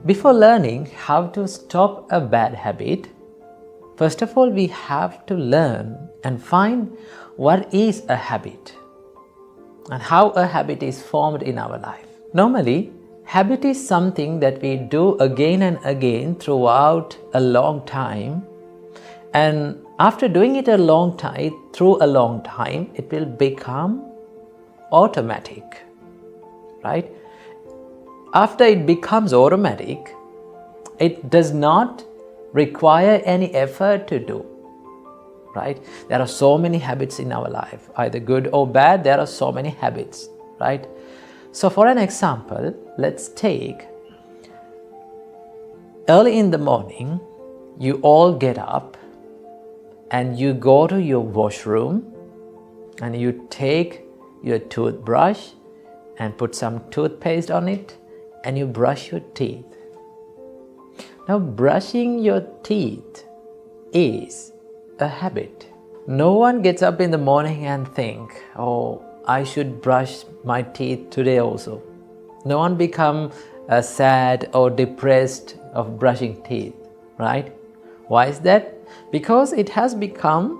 Before learning how to stop a bad habit, first of all, we have to learn and find what is a habit and how a habit is formed in our life. Normally, habit is something that we do again and again throughout a long time, and after doing it through a long time, it will become automatic, right? After it becomes automatic, it does not require any effort to do, right? There are so many habits in our life, either good or bad. There are so many habits, right? So for an example, let's take early in the morning, you all get up and you go to your washroom and you take your toothbrush and put some toothpaste on it and you brush your teeth. Now, brushing your teeth is a habit. No one gets up in the morning and think, oh, I should brush my teeth today also. No one become sad or depressed of brushing teeth, right? Why is that? Because it has become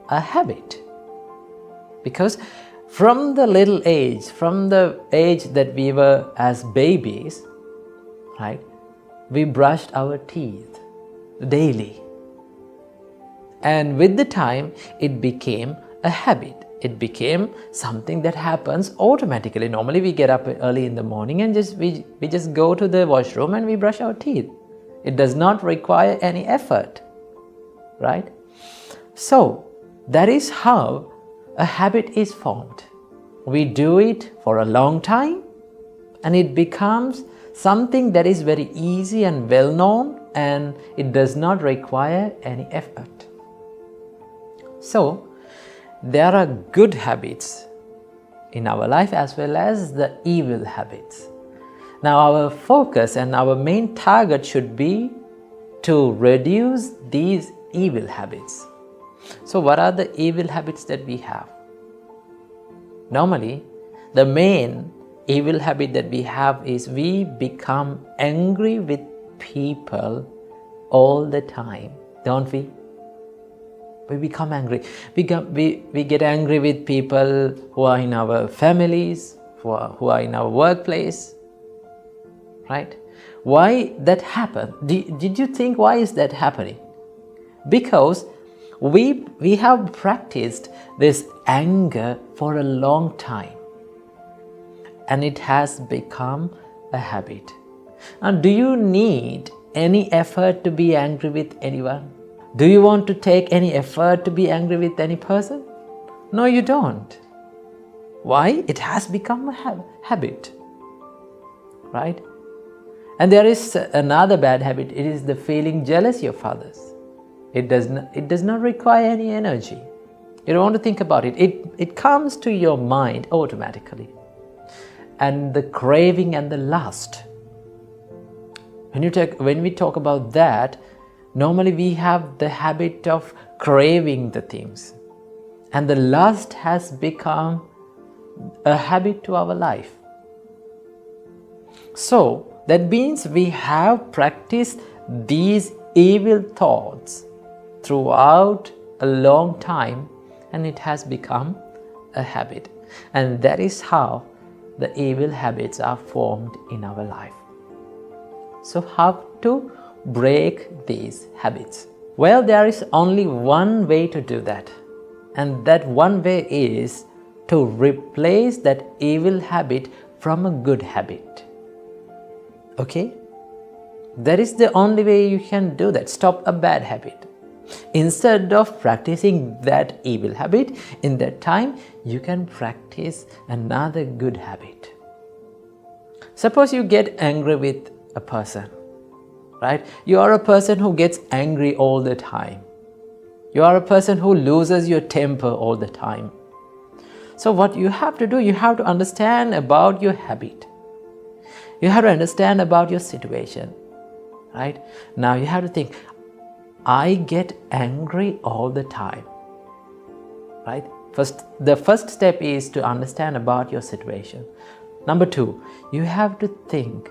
a habit. Because from the little age, from the age that we were as babies, right, we brushed our teeth daily. And with the time, it became a habit. It became something that happens automatically. Normally, we get up early in the morning and we just go to the washroom and we brush our teeth. It does not require any effort, right? So, that is how a habit is formed. We do it for a long time and it becomes something that is very easy and well known, and it does not require any effort. So, there are good habits in our life as well as the evil habits. Now, our focus and our main target should be to reduce these evil habits. So, what are the evil habits that we have? Normally, the main evil habit that we have is we become angry with people all the time, don't we? We become angry. We get angry with people who are in our families, who are in our workplace, right? Why that happen? Did you think why is that happening? Because we have practiced this anger for a long time and it has become a habit. Now, do you need any effort to be angry with anyone? Do you want to take any effort to be angry with any person? No, you don't. Why? It has become a habit, right? And there is another bad habit. It is the feeling jealousy of others. It does not require any energy. You don't want to think about it. It comes to your mind automatically. And the craving and the lust. When we talk about that, normally we have the habit of craving the things. And the lust has become a habit to our life. So, that means we have practiced these evil thoughts throughout a long time and it has become a habit. And that is how the evil habits are formed in our life. So how to break these habits? Well, there is only one way to do that. And that one way is to replace that evil habit from a good habit. Okay? That is the only way you can do that. Stop a bad habit. Instead of practicing that evil habit, in that time, you can practice another good habit. Suppose you get angry with a person, right? You are a person who gets angry all the time. You are a person who loses your temper all the time. So what you have to do, you have to understand about your habit. You have to understand about your situation, right? Now you have to think, I get angry all the time, right? The first step is to understand about your situation. Number two, you have to think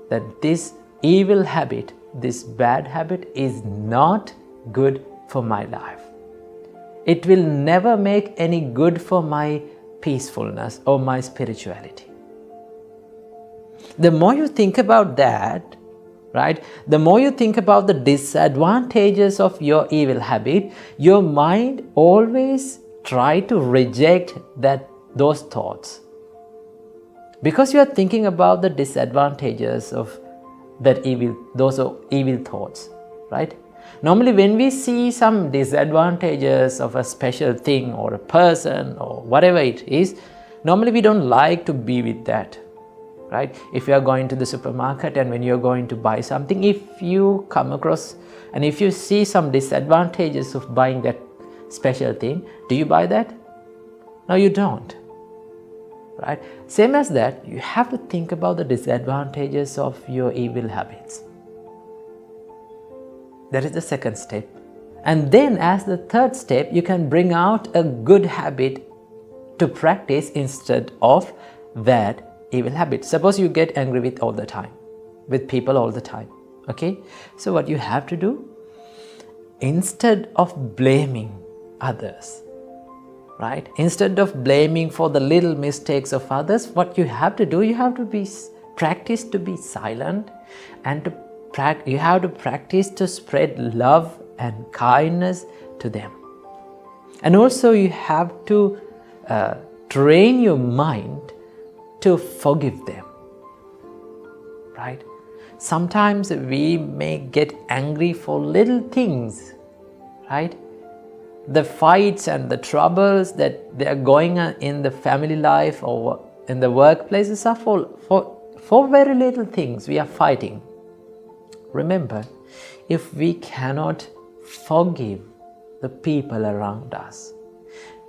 that this evil habit, this bad habit is not good for my life. It will never make any good for my peacefulness or my spirituality. The more you think about that, right, the more you think about the disadvantages of your evil habit, your mind always try to reject those thoughts. Because you are thinking about the disadvantages of those evil thoughts, right? Normally when we see some disadvantages of a special thing or a person or whatever it is, normally we don't like to be with that, right? If you are going to the supermarket and when you are going to buy something, if you come across and if you see some disadvantages of buying that special thing, do you buy that? No, you don't, right? Same as that, you have to think about the disadvantages of your evil habits. That is the second step. And then as the third step, you can bring out a good habit to practice instead of that evil habit. Suppose you get angry with people all the time. Okay? So what you have to do, instead of blaming others, right? Instead of blaming for the little mistakes of others, what you have to do, you have to practice to be silent, and you have to practice to spread love and kindness to them. And also you have to train your mind to forgive them, right? Sometimes we may get angry for little things, right? The fights and the troubles that they are going on in the family life or in the workplaces are for very little things we are fighting. Remember, if we cannot forgive the people around us,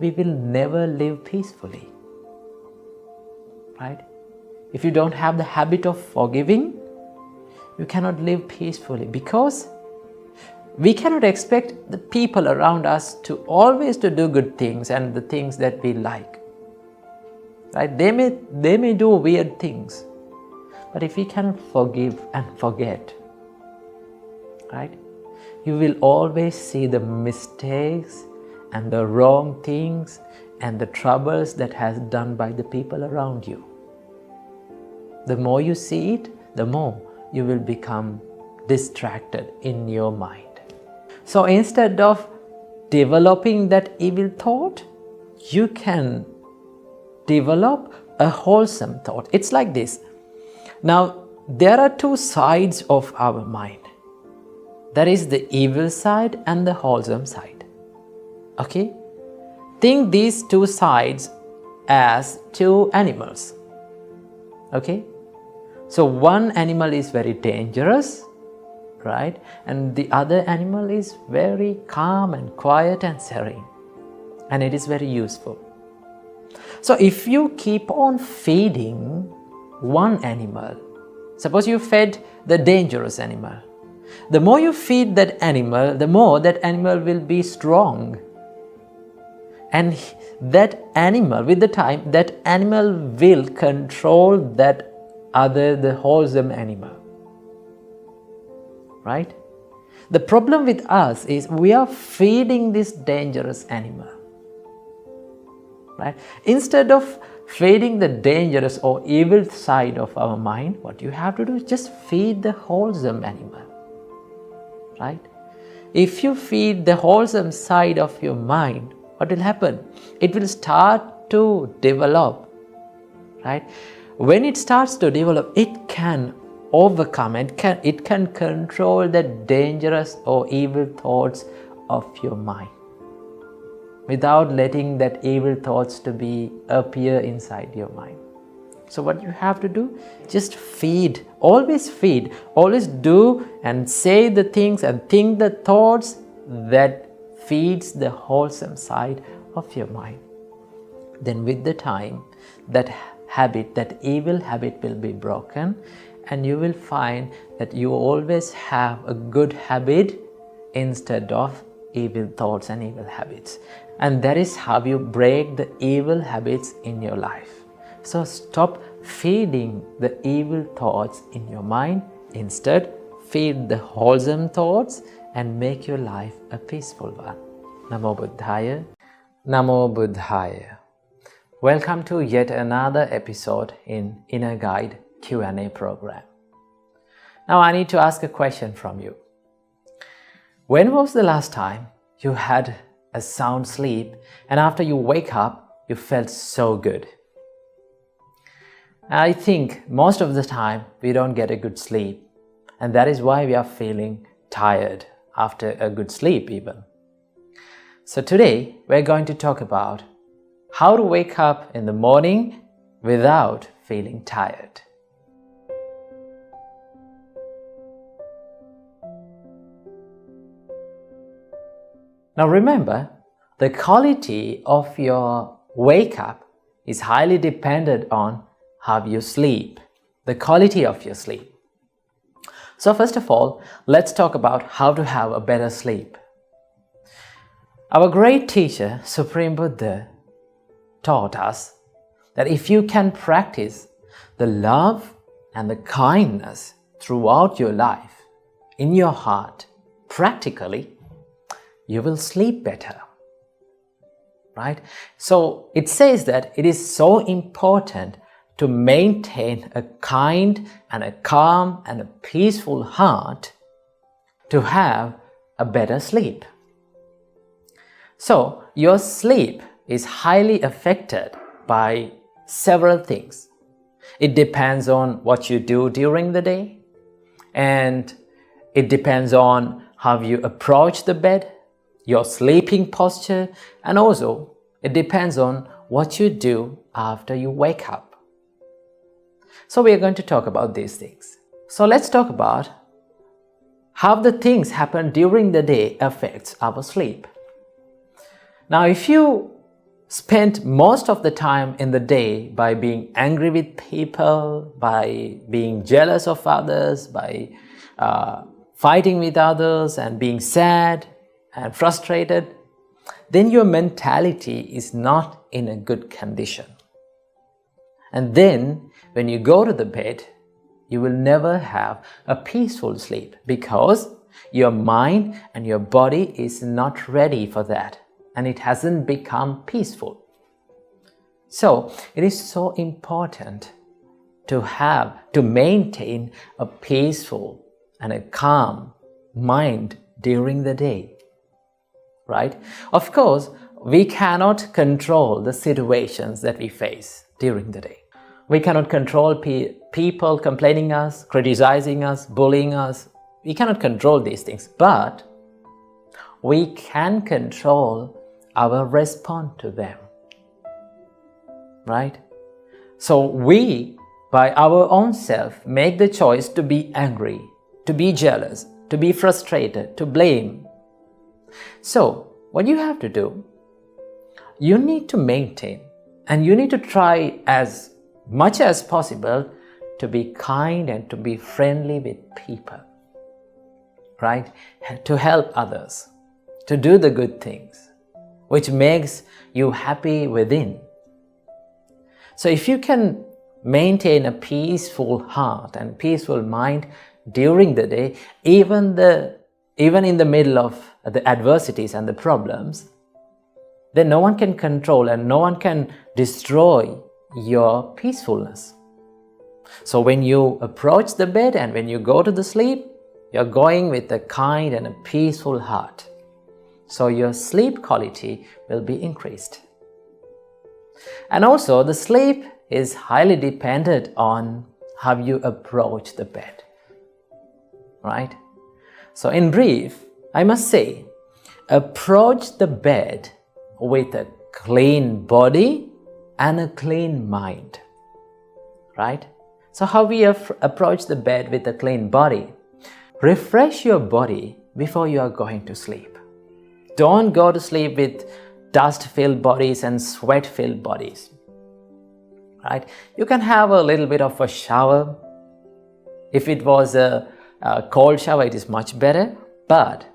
we will never live peacefully, right? If you don't have the habit of forgiving, you cannot live peacefully, because we cannot expect the people around us to always to do good things and the things that we like, right? They may do weird things, but if we cannot forgive and forget, right, you will always see the mistakes and the wrong things and the troubles that has done by the people around you. The more you see it, the more you will become distracted in your mind. So instead of developing that evil thought, you can develop a wholesome thought. It's like this. Now, there are two sides of our mind. There is the evil side and the wholesome side. Okay? Think these two sides as two animals. Okay? So one animal is very dangerous, right? And the other animal is very calm and quiet and serene. And it is very useful. So if you keep on feeding one animal, suppose you fed the dangerous animal, the more you feed that animal, the more that animal will be strong. And that animal, with the time, that animal will control the wholesome animal. Right? The problem with us is we are feeding this dangerous animal. Right? Instead of feeding the dangerous or evil side of our mind, what you have to do is just feed the wholesome animal. Right? If you feed the wholesome side of your mind, what will happen? It will start to develop. Right? When it starts to develop, it can overcome, it can control the dangerous or evil thoughts of your mind without letting that evil thoughts to appear inside your mind. So what you have to do, just feed, always do and say the things and think the thoughts that feeds the wholesome side of your mind. Then with the time, that evil habit will be broken, and you will find that you always have a good habit instead of evil thoughts and evil habits. And that is how you break the evil habits in your life. So stop feeding the evil thoughts in your mind Instead, feed the wholesome thoughts and make your life a peaceful one. Namo Buddhaya. Namo Buddhaya. Welcome to yet another episode in Inner Guide Q&A program. Now I need to ask a question from you. When was the last time you had a sound sleep and after you wake up, you felt so good? I think most of the time we don't get a good sleep, and that is why we are feeling tired after a good sleep even. So today we're going to talk about how to wake up in the morning without feeling tired. Now remember, the quality of your wake up is highly dependent on how you sleep, the quality of your sleep. So first of all, let's talk about how to have a better sleep. Our great teacher, Supreme Buddha, taught us that if you can practice the love and the kindness throughout your life, in your heart, practically, you will sleep better. Right? So it says that it is so important to maintain a kind and a calm and a peaceful heart to have a better sleep. So your sleep is highly affected by several things. It depends on what you do during the day, and it depends on how you approach the bed, your sleeping posture, and also it depends on what you do after you wake up. So we are going to talk about these things. So let's talk about how the things happen during the day affects our sleep. Now if you spend most of the time in the day by being angry with people, by being jealous of others, by fighting with others and being sad and frustrated, then your mentality is not in a good condition. And then when you go to the bed, you will never have a peaceful sleep because your mind and your body is not ready for that and it hasn't become peaceful. So it is so important to maintain a peaceful and a calm mind during the day. Right? Of course, we cannot control the situations that we face during the day. We cannot control people complaining us, criticizing us, bullying us. We cannot control these things, but we can control our response to them. Right? So we, by our own self, make the choice to be angry, to be jealous, to be frustrated, to blame. So what you have to do, you need to maintain and you need to try as much as possible to be kind and to be friendly with people, right? To help others, to do the good things, which makes you happy within. So if you can maintain a peaceful heart and peaceful mind during the day, even in the middle of the adversities and the problems, then no one can control and no one can destroy your peacefulness. So when you approach the bed and when you go to the sleep, you're going with a kind and a peaceful heart. So your sleep quality will be increased. And also the sleep is highly dependent on how you approach the bed. Right? So in brief, I must say, approach the bed with a clean body and a clean mind. Right? So how we approach the bed with a clean body? Refresh your body before you are going to sleep. Don't go to sleep with dust-filled bodies and sweat-filled bodies. Right? You can have a little bit of a shower. If it was a cold shower, it is much better. But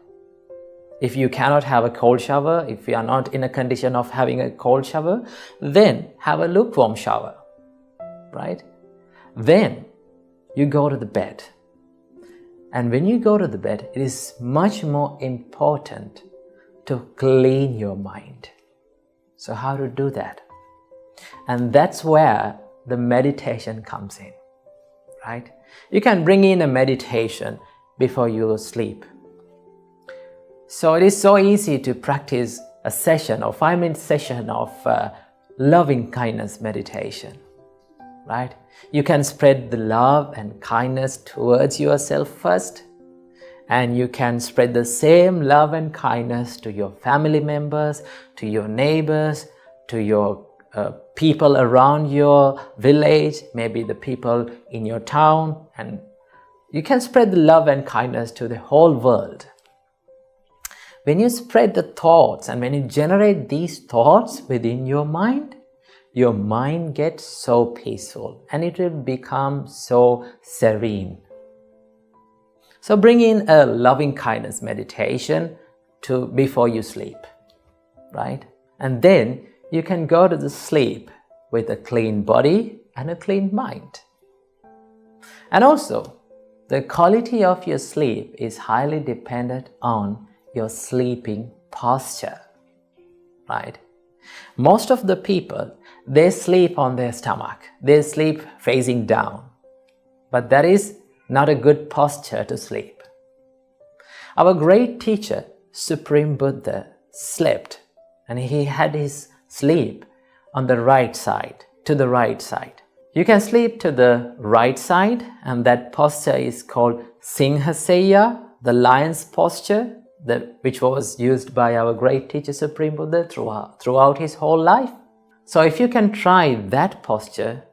if you cannot have a cold shower, if you are not in a condition of having a cold shower, then have a lukewarm shower. Right? Then you go to the bed. And when you go to the bed, it is much more important to clean your mind. So how to do that? And that's where the meditation comes in, right? You can bring in a meditation before you sleep. So it is so easy to practice a session or 5-minute session of loving kindness meditation, right? You can spread the love and kindness towards yourself first, and you can spread the same love and kindness to your family members, to your neighbors, to your people around your village, maybe the people in your town, and you can spread the love and kindness to the whole world. When you spread the thoughts and when you generate these thoughts within your mind gets so peaceful and it will become so serene. So bring in a loving kindness meditation before you sleep, right? And then you can go to the sleep with a clean body and a clean mind. And also, the quality of your sleep is highly dependent on your sleeping posture, right? Most of the people, they sleep on their stomach. They sleep facing down. But that is not a good posture to sleep. Our great teacher, Supreme Buddha, slept and he had his sleep on the right side, to the right side. You can sleep to the right side, and that posture is called Singhasaya, the lion's posture, which was used by our great teacher Supreme Buddha throughout his whole life. So if you can try that posture,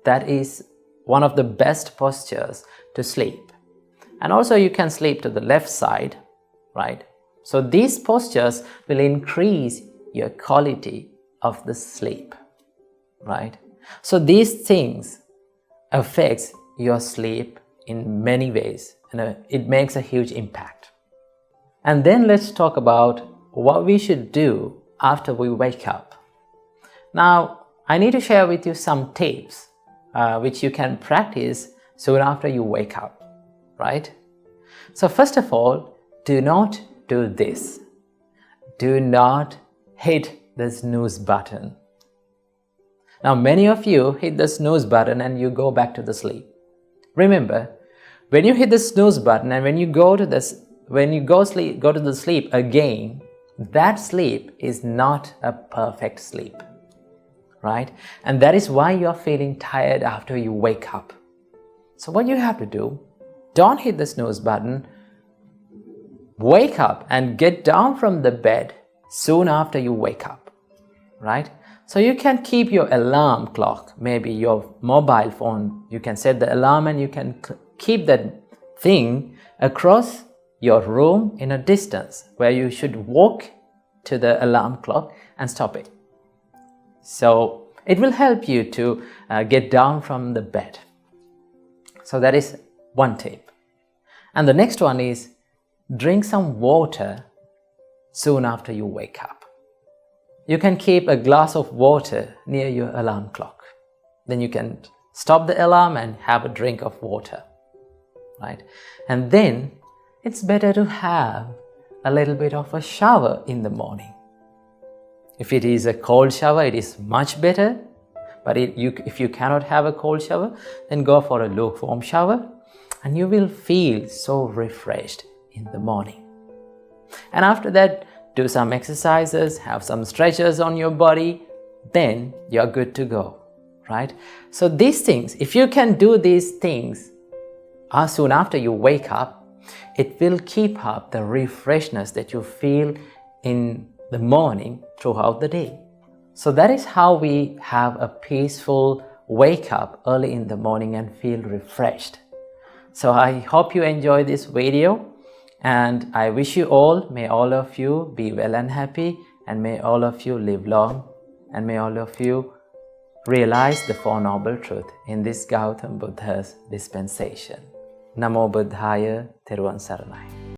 that is one of the best postures to sleep. And also you can sleep to the left side, right? So these postures will increase your quality of the sleep, right? So these things affects your sleep in many ways, and it makes a huge impact. And then let's talk about what we should do after we wake up. Now, I need to share with you some tips which you can practice soon after you wake up, right? So first of all, do not do this. Do not hit the snooze button. Now, many of you hit the snooze button and you go back to the sleep. Remember, when you hit the snooze button and when you go to the sleep again, that sleep is not a perfect sleep, right? And that is why you are feeling tired after you wake up. So what you have to do, don't hit the snooze button. Wake up and get down from the bed soon after you wake up, right? So you can keep your alarm clock, maybe your mobile phone, you can set the alarm and you can keep that thing across your room in a distance where you should walk to the alarm clock and stop it. So it will help you to get down from the bed. So that is one tip. And the next one is drink some water soon after you wake up. You can keep a glass of water near your alarm clock. Then you can stop the alarm and have a drink of water, right? And then it's better to have a little bit of a shower in the morning. If it is a cold shower, it is much better. But if you cannot have a cold shower, then go for a lukewarm shower and you will feel so refreshed in the morning. And after that, do some exercises, have some stretches on your body, then you're good to go, right? So these things, if you can do these things soon after you wake up, it will keep up the refreshness that you feel in the morning throughout the day. So that is how we have a peaceful wake up early in the morning and feel refreshed. So I hope you enjoy this video. And I wish you all, may all of you be well and happy, and may all of you live long, and may all of you realize the Four Noble Truths in this Gautam Buddha's dispensation. Namo Buddhaya, Theruvan Saranai.